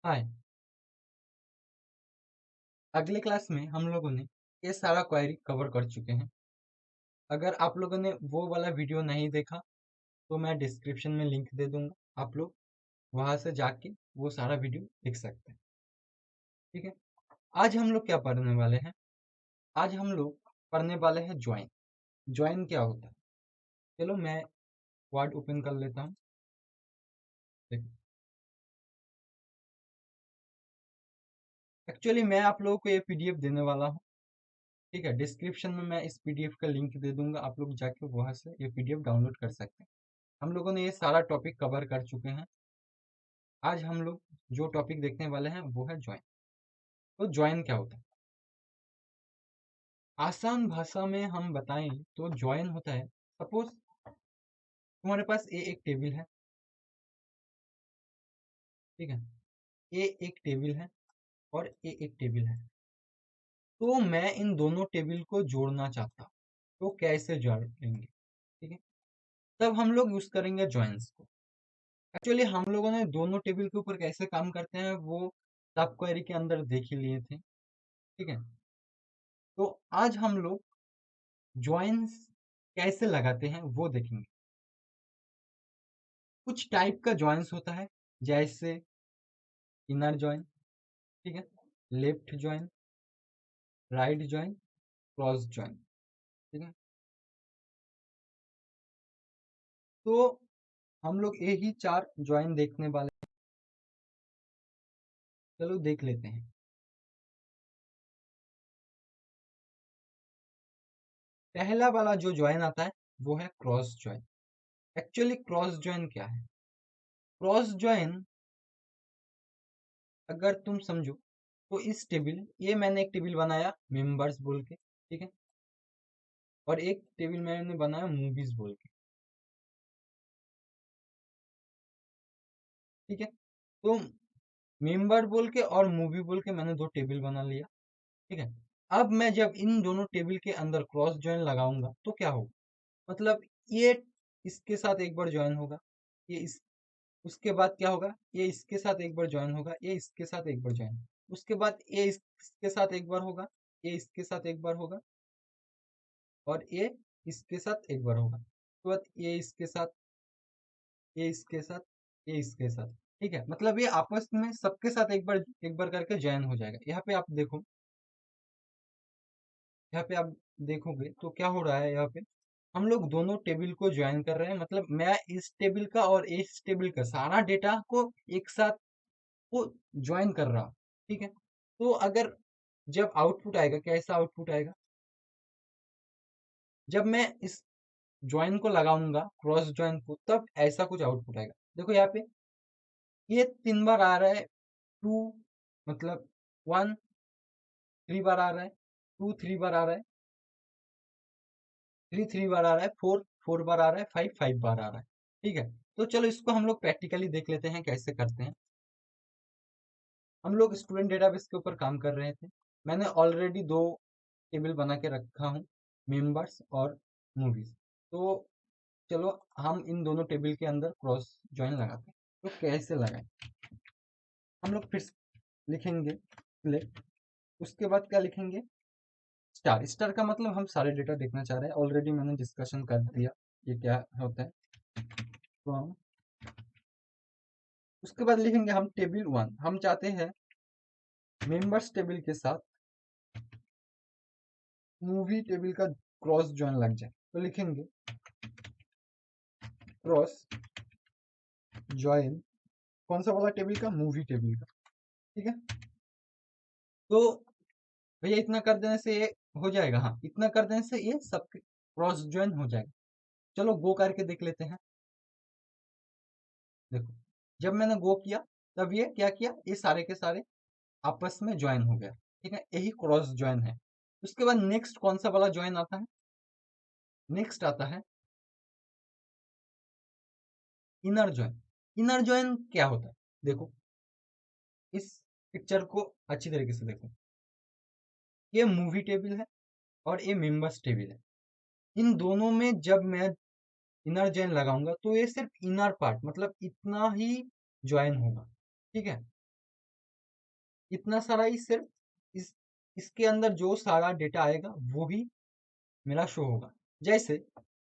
हाय। अगले क्लास में हम लोगों ने ये सारा क्वेरी कवर कर चुके हैं। अगर आप लोगों ने वो वाला वीडियो नहीं देखा तो मैं डिस्क्रिप्शन में लिंक दे दूंगा, आप लोग वहां से जाके वो सारा वीडियो देख सकते हैं। ठीक है। आज हम लोग क्या पढ़ने वाले हैं? आज हम लोग पढ़ने वाले हैं ज्वाइन। ज्वाइन क्या होता है? चलो मैं वर्ड ओपन कर लेता हूँ। देखो, एक्चुअली मैं आप लोगों को ये पीडीएफ देने वाला हूँ। ठीक है, डिस्क्रिप्शन में मैं इस पीडीएफ का लिंक दे दूंगा, आप लोग जाके वहां से ये पीडीएफ डाउनलोड कर सकते हैं। हम लोगों ने ये सारा टॉपिक कवर कर चुके हैं। आज हम लोग जो टॉपिक देखने वाले हैं वो है ज्वाइन। तो ज्वाइन क्या होता है? आसान भाषा में हम बताएं तो ज्वाइन होता है, सपोज तुम्हारे पास ए एक टेबल है। ठीक है, ए एक टेबल है और ए एक टेबल है। तो मैं इन दोनों टेबल को जोड़ना चाहता हूँ, तो कैसे जोड़ेंगे? ठीक है, तब हम लोग यूज करेंगे ज्वाइंस को। एक्चुअली हम लोगों ने दोनों टेबल के ऊपर कैसे काम करते हैं वो सब क्वेरी के अंदर देख ही लिए थे। ठीक है, तो आज हम लोग ज्वाइंस कैसे लगाते हैं वो देखेंगे। कुछ टाइप का ज्वाइंस होता है, जैसे इनर ज्वाइन, ठीक है, left join, right join, cross join. ठीक है, तो हम लोग यही चार ज्वाइन देखने वाले हैं। चलो देख लेते हैं। पहला वाला जो ज्वाइन आता है वो है cross join. Actually cross join क्या है? क्रॉस ज्वाइन अगर तुम समझो तो इस टेबल, ये मैंने एक टेबल बनाया मेंबर्स बोल के, ठीक है, और एक टेबल मैंने बनाया मूवीज बोल के। ठीक है, तो मेंबर बोल के और मूवी बोल के मैंने दो टेबल बना लिया। ठीक है, अब मैं जब इन दोनों टेबल के अंदर क्रॉस ज्वाइन लगाऊंगा तो क्या होगा? मतलब ये इसके साथ एक बार ज्वाइन होगा, ये इस उसके बाद क्या होगा? ये इसके साथ एक बार ज्वाइन होगा, ये इसके साथ एक बार ज्वाइन, उसके बाद ये इसके साथ एक बार होगा, ये इसके साथ एक बार होगा, और ये इसके साथ एक बार होगा, उसके बाद ये इसके साथ, ये इसके साथ, ये इसके साथ। ठीक है, मतलब ये आपस में सबके साथ एक बार करके ज्वाइन हो जाएगा। यहाँ पे आप देखो, यहाँ पे आप देखोगे तो क्या हो रहा है? यहाँ पे हम लोग दोनों टेबल को ज्वाइन कर रहे हैं, मतलब मैं इस टेबल का और इस टेबल का सारा डेटा को एक साथ को ज्वाइन कर रहा हूँ। ठीक है, तो अगर जब आउटपुट आएगा, कैसा आउटपुट आएगा? जब मैं इस ज्वाइन को लगाऊंगा क्रॉस ज्वाइन को, तब ऐसा कुछ आउटपुट आएगा। देखो यहाँ पे ये 3 बार आ रहा है, टू मतलब 1 3 बार आ रहा है, 2 3 बार आ रहा है, 3 3 बार आ रहा है, 4 4 बार आ रहा है, 5 5 बार आ रहा है। ठीक है, तो चलो इसको हम लोग प्रैक्टिकली देख लेते हैं कैसे करते हैं। हम लोग स्टूडेंट डेटाबेस के ऊपर काम कर रहे थे। मैंने ऑलरेडी दो टेबल बना के रखा हूँ, मेंबर्स और मूवीज। तो चलो हम इन दोनों टेबल के अंदर क्रॉस ज्वाइन लगाते हैं। तो कैसे लगाएं? हम लोग फिर लिखेंगे सिलेक्ट, उसके बाद क्या लिखेंगे? स्टार। स्टार का मतलब हम सारे डेटा देखना चाह रहे हैं, ऑलरेडी मैंने डिस्कशन कर दिया ये क्या होता है। तो हम उसके बाद लिखेंगे हम टेबल 1, हम चाहते हैं मेंबर्स टेबल के साथ मूवी टेबल का क्रॉस ज्वाइन लग जाए। तो लिखेंगे क्रॉस ज्वाइन, कौन सा वाला टेबल का? मूवी टेबल का। ठीक है, तो भैया इतना कर देने से ये हो जाएगा? हाँ, इतना कर देने से ये सब क्रॉस ज्वाइन हो जाएगा। चलो गो करके देख लेते हैं। देखो, जब मैंने गो किया तब ये क्या किया? ये सारे के सारे आपस में ज्वाइन हो गया। ठीक है, यही क्रॉस ज्वाइन है। उसके बाद नेक्स्ट कौन सा वाला ज्वाइन आता है? नेक्स्ट आता है इनर ज्वाइन। इनर ज्वाइन क्या होता है? देखो, इस पिक्चर को अच्छी तरीके से देखो। ये मूवी टेबल है और ये मेंबर्स टेबल है। इन दोनों में जब मैं इनर ज्वाइन लगाऊंगा तो ये सिर्फ इनर पार्ट, मतलब इतना ही ज्वाइन होगा। ठीक है, इतना सारा ही सिर्फ इस इसके अंदर जो सारा डेटा आएगा वो ही मेरा शो होगा। जैसे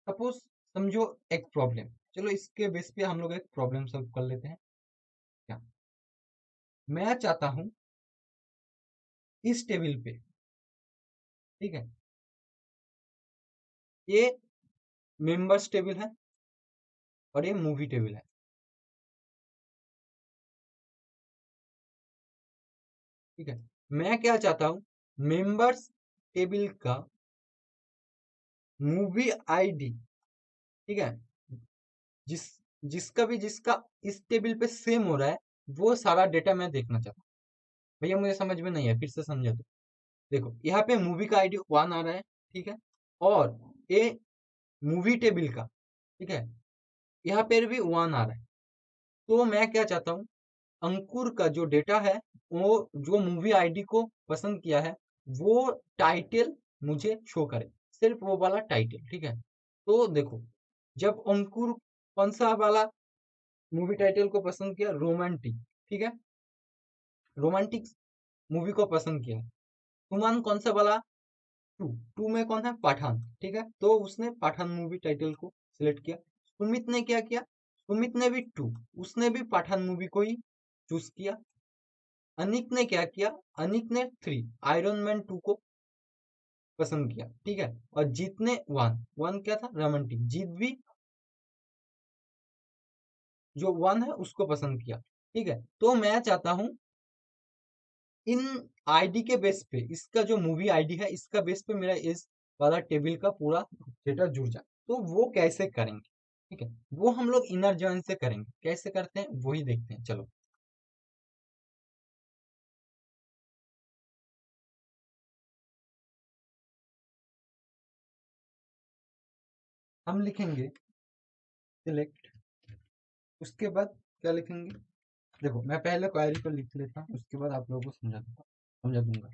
सपोज समझो एक प्रॉब्लम, चलो इसके बेस पे हम लोग एक प्रॉब्लम सॉल्व कर लेते हैं। क्या मैं चाहता हूं इस टेबल पे, ठीक है, ये मेंबर्स टेबल है और ये मूवी टेबल है। ठीक है, मैं क्या चाहता हूं, मेंबर्स टेबल का मूवी आईडी, ठीक है, जिस जिसका इस टेबल पे सेम हो रहा है वो सारा डेटा मैं देखना चाहता हूँ। भैया मुझे समझ में नहीं है, फिर से समझा दो। देखो यहाँ पे मूवी का आईडी 1 आ रहा है, ठीक है, और ये मूवी टेबल का, ठीक है, यहाँ पे भी 1 आ रहा है। तो मैं क्या चाहता हूँ, अंकुर का जो डेटा है वो जो मूवी आईडी को पसंद किया है वो टाइटल मुझे शो करे, सिर्फ वो वाला टाइटल। ठीक है, तो देखो जब अंकुर कौन सा वाला मूवी टाइटल को पसंद किया, रोमांटिक, ठीक है, रोमांटिक मूवी को पसंद किया। तुमान कौन सा वाला, टू, टू में कौन है, पठान, ठीक है, तो उसने पठान मूवी टाइटल को सिलेक्ट किया। सुमित ने क्या किया, सुमित ने भी टू, उसने भी पठान मूवी को ही चूज किया। अनिक ने क्या किया, अनिक ने थ्री, आयरन मैन टू को पसंद किया। ठीक है, और जीत ने वन, वन क्या था, रोमांटिक, जीत भी जो वन है उसको पसंद किया। ठीक है, तो मैं चाहता हूं इन आईडी के बेस पे, इसका जो मूवी आईडी है इसका बेस पे मेरा इस वाला टेबल का पूरा डेटा जुड़ जाए। तो वो कैसे करेंगे, ठीक है, वो हम लोग इनर जॉइन से करेंगे। कैसे करते हैं वही देखते हैं, चलो। हम लिखेंगे सिलेक्ट, उसके बाद क्या लिखेंगे, देखो मैं पहले क्वेरी को लिख लेता हूँ, उसके बाद आप लोगों को समझा दूंगा।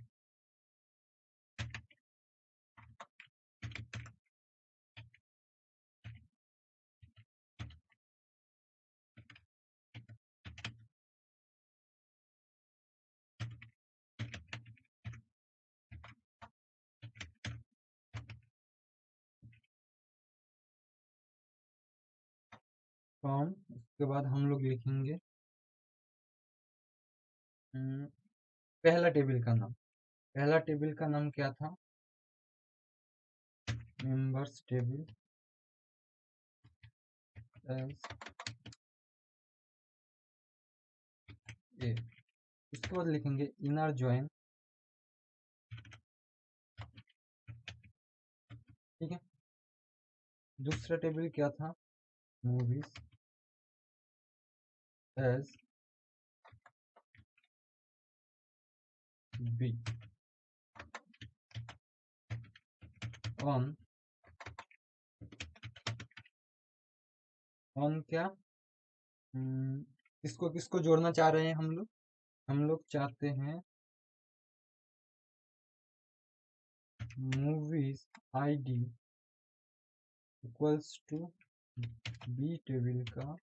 फ्रॉम, उसके बाद हम लोग लिखेंगे हम्म, पहला टेबल का नाम, पहला टेबल का नाम क्या था, मेंबर्स टेबल एज ए। उसके बाद लिखेंगे इनर जॉइन, ठीक है। दूसरा टेबल क्या था, movies as B on, on क्या, किसको किसको जोड़ना चाह रहे हैं हम लोग चाहते हैं movies ID equals to B table का,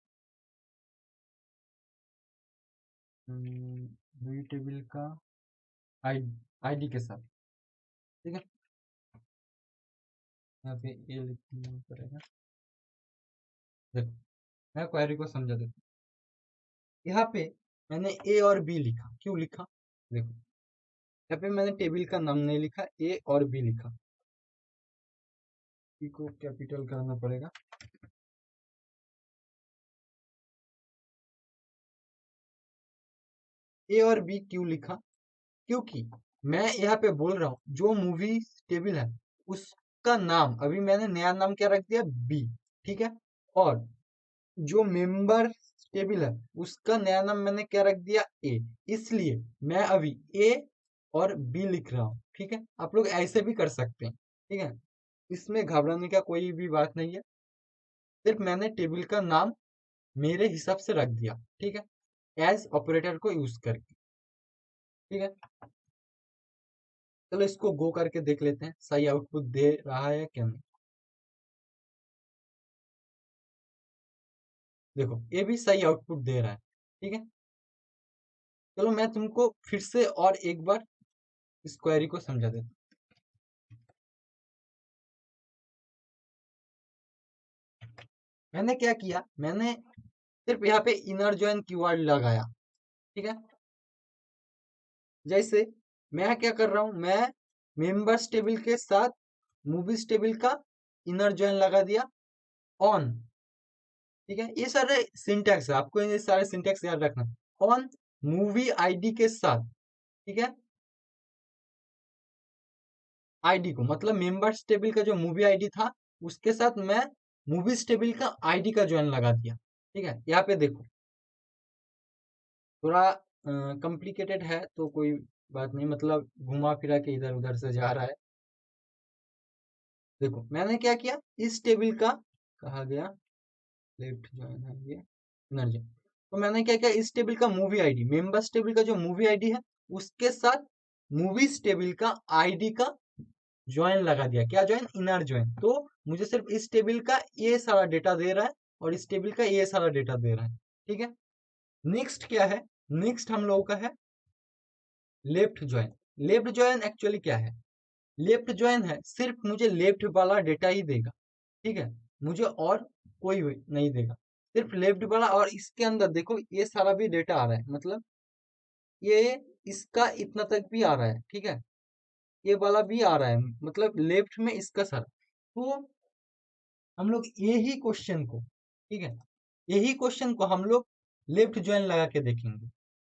बी टेबल का आईडी के साथ, ठीक है। यहाँ पे ए लिखना पड़ेगा। देखो मैं क्वेरी को समझा देता हूँ। यहाँ पे मैंने ए और बी लिखा, क्यों लिखा, देखो यहाँ पे मैंने टेबल का नाम नहीं लिखा, ए और बी लिखा। बी को कैपिटल करना पड़ेगा। ए और बी क्यों लिखा, क्योंकि मैं यहाँ पे बोल रहा हूँ जो मूवी टेबल है उसका नाम अभी मैंने नया नाम क्या रख दिया, बी, ठीक है। और जो मेंबर टेबल है उसका नया नाम मैंने क्या रख दिया, ए। इसलिए मैं अभी ए और बी लिख रहा हूँ, ठीक है। आप लोग ऐसे भी कर सकते हैं, ठीक है, इसमें घबराने का कोई भी बात नहीं है। सिर्फ मैंने टेबल का नाम मेरे हिसाब से रख दिया, ठीक है, एज ऑपरेटर को यूज करके, ठीक है। चलो इसको गो करके देख लेते हैं सही आउटपुट दे रहा है क्या नहीं। देखो ये भी सही आउटपुट दे रहा है, ठीक है। चलो मैं तुमको फिर से और एक बार इस क्वेरी को समझा देता हूँ। मैंने क्या किया, मैंने सिर्फ यहाँ पे इनर जॉइन कीवर्ड लगाया, ठीक है। जैसे मैं क्या कर रहा हूँ, मैं मेंबर्स टेबल के साथ मूवीज टेबल का इनर जॉइन लगा दिया ऑन, ठीक है। ये सारे सिंटैक्स है, आपको ये सारे सिंटैक्स याद रखना। ऑन मूवी आईडी के साथ, ठीक है, आईडी को मतलब मेंबर्स टेबल का जो मूवी आईडी था उसके साथ मैं मूवीज टेबल का आईडी का जॉइन लगा दिया, ठीक है। यहाँ पे देखो थोड़ा कॉम्प्लिकेटेड है तो कोई बात नहीं, मतलब घुमा फिरा के इधर उधर से जा रहा है। देखो मैंने क्या किया, इस टेबल का कहा गया लेफ्ट जॉइन है ये एनर्जी, तो मैंने क्या किया, इस टेबल का मूवी आईडी, मेंबर्स टेबल का जो मूवी आईडी है उसके साथ मूवीज टेबल का आईडी का ज्वाइन लगा दिया। क्या ज्वाइन, इनर ज्वाइन। तो मुझे सिर्फ इस टेबल का ये सारा डेटा दे रहा है और इस टेबल का ये सारा डेटा दे रहा है, ठीक है। नेक्स्ट क्या है, नेक्स्ट हम लोगों का है left join. Left join actually क्या है, लेफ्ट ज्वाइन है सिर्फ मुझे लेफ्ट वाला डेटा ही देगा, ठीक है, मुझे और कोई नहीं देगा, सिर्फ लेफ्ट वाला। और इसके अंदर देखो ये सारा भी डेटा आ रहा है, मतलब ये इसका इतना तक भी आ रहा है, ठीक है, ये वाला भी आ रहा है, मतलब लेफ्ट में इसका सारा। तो हम लोग यही क्वेश्चन को, ठीक है, यही क्वेश्चन को हम लोग लेफ्ट ज्वाइन लगा के देखेंगे,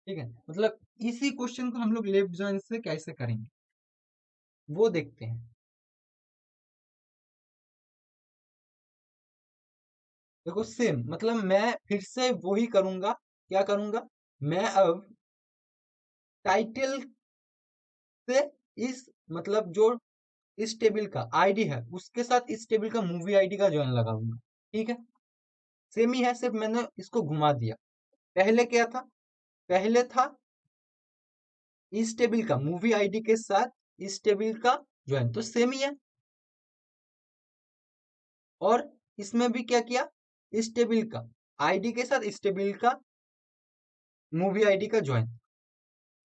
ठीक है, मतलब इसी क्वेश्चन को हम लोग लेफ्ट ज्वाइन से कैसे करेंगे वो देखते हैं। देखो सेम, मतलब मैं फिर से वही करूंगा, क्या करूंगा, मैं अब टाइटल से इस मतलब जो इस टेबल का आईडी है उसके साथ इस टेबल का मूवी आईडी का ज्वाइन लगाऊंगा, ठीक है। सेम ही है, सिर्फ मैंने इसको घुमा दिया। पहले क्या था, पहले था इस टेबल का मूवी आईडी के साथ इस टेबल का ज्वाइन, तो सेम ही है। और इसमें भी क्या किया, इस टेबल का आईडी के साथ इस टेबल का मूवी आईडी का ज्वाइन,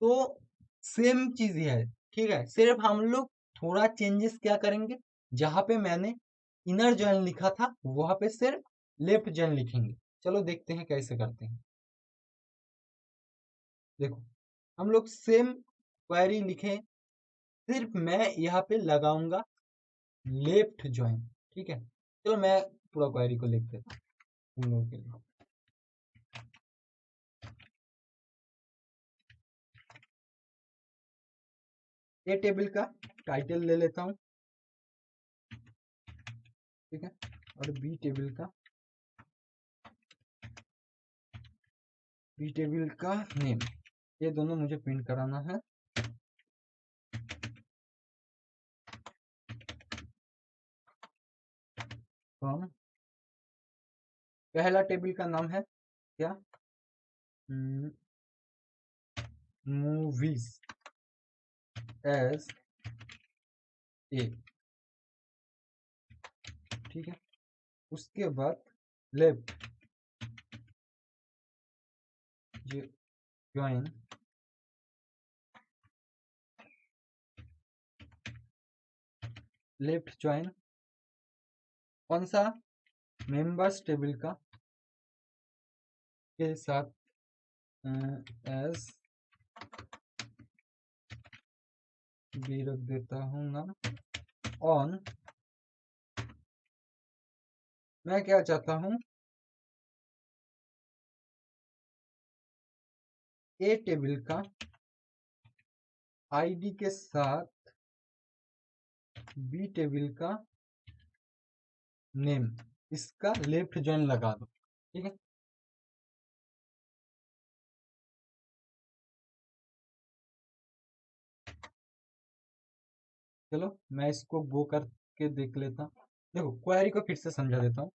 तो सेम चीज ही है, ठीक है। सिर्फ हम लोग थोड़ा चेंजेस क्या करेंगे, जहां पे मैंने इनर ज्वाइन लिखा था वहां पे सिर्फ लेफ्ट ज्वाइन लिखेंगे। चलो देखते हैं कैसे करते हैं। देखो हम लोग सेम क्वेरी लिखें, सिर्फ मैं यहाँ पे लगाऊंगा लेफ्ट ज्वाइन, ठीक है। चलो मैं पूरा क्वेरी को लिख देता हूँ तुम लोगों के लिए। ए टेबल का टाइटल ले लेता हूँ, ठीक है, और बी टेबल का नेम, ये दोनों मुझे प्रिंट कराना है। फ्रॉम, पहला टेबल का नाम है क्या, मूवीज एज ए, ठीक है। उसके बाद लेफ्ट ज्वाइन लेफ्ट ज्वाइन कौन सा, मेंबर्स टेबल का के साथ एस भी रख देता हूँ ना, ऑन, मैं क्या चाहता हूँ, ए टेबल का आईडी के साथ बी टेबल का नेम, इसका लेफ्ट ज्वाइन लगा दो, ठीक है। चलो मैं इसको गो करके देख लेता हूँ। देखो क्वेरी को फिर से समझा देता हूँ।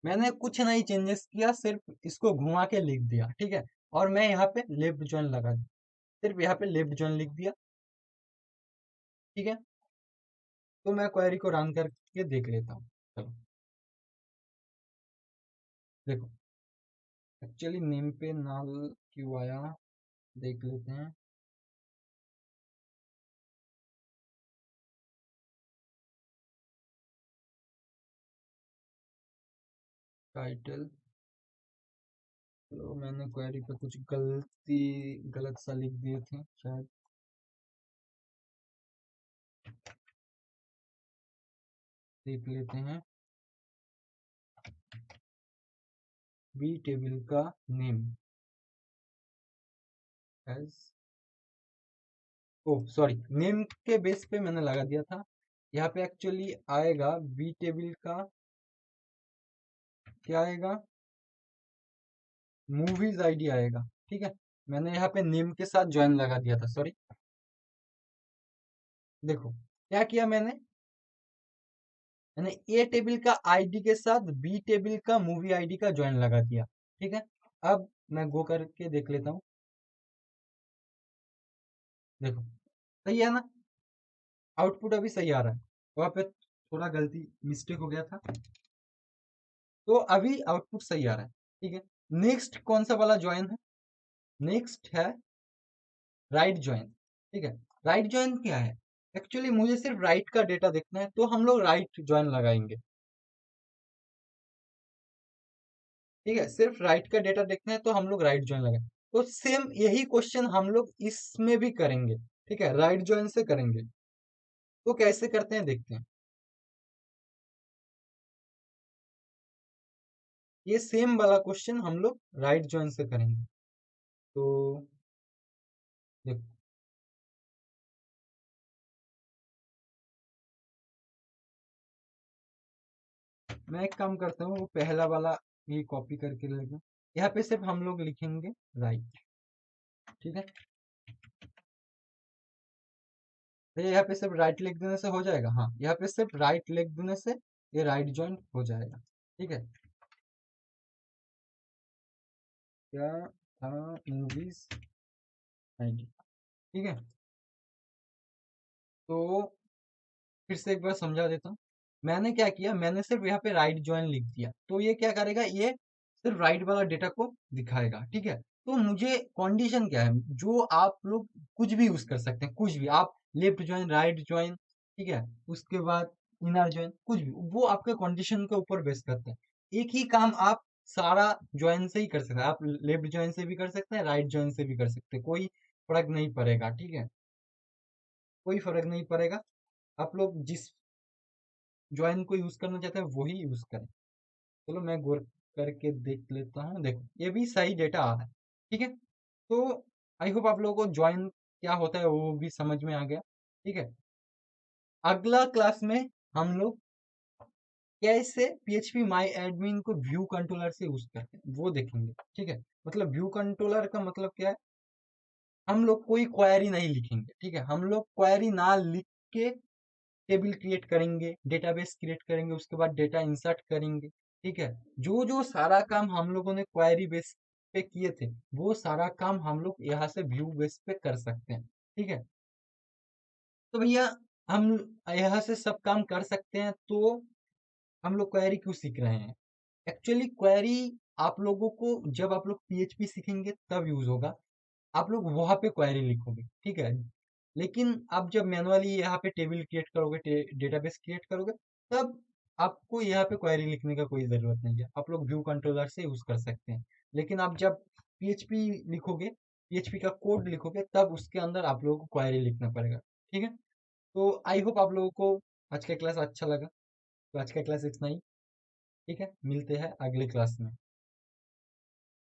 मैंने कुछ नहीं चेंजेस किया, सिर्फ इसको घुमा के लिख दिया, ठीक है। और मैं यहाँ पे लेफ्ट ज्वाइन लगा दिया, सिर्फ यहाँ पे लेफ्ट ज्वाइन लिख दिया, ठीक है। तो मैं क्वेरी को रन करके देख लेता हूँ। चलो देखो एक्चुअली नेम पे नल क्यों आया, देख लेते हैं। टाइटल, तो मैंने क्वेरी पे कुछ गलत सा लिख दिए थे शायद। देख लेते हैं। बी टेबल का नेम एज, ओ सॉरी, नेम के बेस पे मैंने लगा दिया था। यहाँ पे एक्चुअली आएगा बी टेबल का, क्या आएगा, मूवीज आईडी आएगा। ठीक है, मैंने यहाँ पे नेम के साथ ज्वाइन लगा दिया था, सॉरी। देखो क्या किया मैंने ए टेबल का आईडी के साथ बी टेबल का मूवी आईडी का ज्वाइन लगा दिया। ठीक है, अब मैं गो करके देख लेता हूँ। देखो सही है ना, आउटपुट अभी सही आ रहा है। वहां पे थोड़ा गलती मिस्टेक हो गया था, तो अभी आउटपुट सही आ रहा है। ठीक है, नेक्स्ट कौन सा वाला ज्वाइन है? नेक्स्ट है राइट ज्वाइन। ठीक है, राइट ज्वाइन क्या है? एक्चुअली मुझे सिर्फ राइट का डेटा देखना है, तो हम लोग राइट ज्वाइन लगाएंगे। ठीक है, सिर्फ राइट का डेटा देखना है तो हम लोग राइट ज्वाइन लगाएंगे। तो सेम यही क्वेश्चन हम लोग इसमें भी करेंगे। ठीक है, राइट ज्वाइन से करेंगे। तो कैसे करते हैं देखते हैं। ये सेम वाला क्वेश्चन हम लोग राइट ज्वाइन से करेंगे। तो देखो, मैं एक काम करता हूँ, वो पहला वाला ये कॉपी करके लेगा। यहाँ पे सिर्फ हम लोग लिखेंगे राइट। ठीक है, तो यहाँ पे सिर्फ राइट लिख देने से हो जाएगा। हाँ, यहाँ पे सिर्फ राइट लिख देने से ये राइट जॉइंट हो जाएगा। ठीक है, क्या था, मूवीज आईडी। ठीक है, तो फिर से एक बार समझा देता हूँ। मैंने क्या किया, मैंने सिर्फ यहाँ पे राइट ज्वाइन लिख दिया, तो ये क्या करेगा, ये सिर्फ राइट वाला डेटा को दिखाएगा। ठीक है, तो मुझे कंडीशन क्या है, जो आप लोग कुछ भी यूज कर सकते हैं, कुछ भी आप, लेफ्ट ज्वाइन, राइट ज्वाइन, ठीक है, उसके बाद इनर ज्वाइन, कुछ भी, वो आपके कंडीशन के ऊपर बेस करते हैं। एक ही काम आप सारा ज्वाइन से ही कर सकते हैं। आप लेफ्ट ज्वाइन से भी कर सकते हैं, राइट ज्वाइन से भी कर सकते हैं, कोई फर्क नहीं पड़ेगा। ठीक है, कोई फर्क नहीं पड़ेगा। आप लोग जिस ज्वाइन को यूज करना चाहते हैं वही यूज करें। चलो मैं गौर करके देख लेता हूँ। देखो ये भी सही डेटा आ रहा है। ठीक है, तो आई होप आप लोगों को ज्वाइन क्या होता है वो भी समझ में आ गया। ठीक है, अगला क्लास में हम लोग कैसे PHP माई एडमिन को व्यू कंट्रोलर से यूज करते हैं वो देखेंगे। ठीक है, मतलब व्यू कंट्रोलर का मतलब क्या है, हम लोग कोई क्वेरी नहीं लिखेंगे। ठीक है, हम लोग क्वेरी ना लिख के टेबल क्रिएट करेंगे, डेटाबेस क्रिएट करेंगे, उसके बाद डेटा इंसर्ट करेंगे। ठीक है, जो जो सारा काम हम लोगों ने क्वेरी बेस पे किए थे, वो सारा काम हम लोग यहाँ से व्यू बेस पे कर सकते हैं। ठीक है, तो भैया हम यहाँ से सब काम कर सकते हैं, तो हम लोग क्वेरी क्यों सीख रहे हैं? एक्चुअली क्वेरी आप लोगों को, जब आप लोग PHP सीखेंगे तब यूज होगा। आप लोग वहां पे क्वेरी लिखोगे। ठीक है, लेकिन आप जब मैनुअली यहाँ पे टेबल क्रिएट करोगे, डेटाबेस क्रिएट करोगे, तब आपको यहाँ पे क्वेरी लिखने का कोई जरूरत नहीं है। आप लोग व्यू कंट्रोलर से यूज कर सकते हैं। लेकिन आप जब PHP लिखोगे, PHP का कोड लिखोगे, तब उसके अंदर आप लोगों को क्वेरी लिखना पड़ेगा। ठीक है, तो आई होप आप लोगों को आज का क्लास अच्छा लगा। तो आज का क्लास इतना ही। ठीक है, मिलते हैं अगले क्लास में।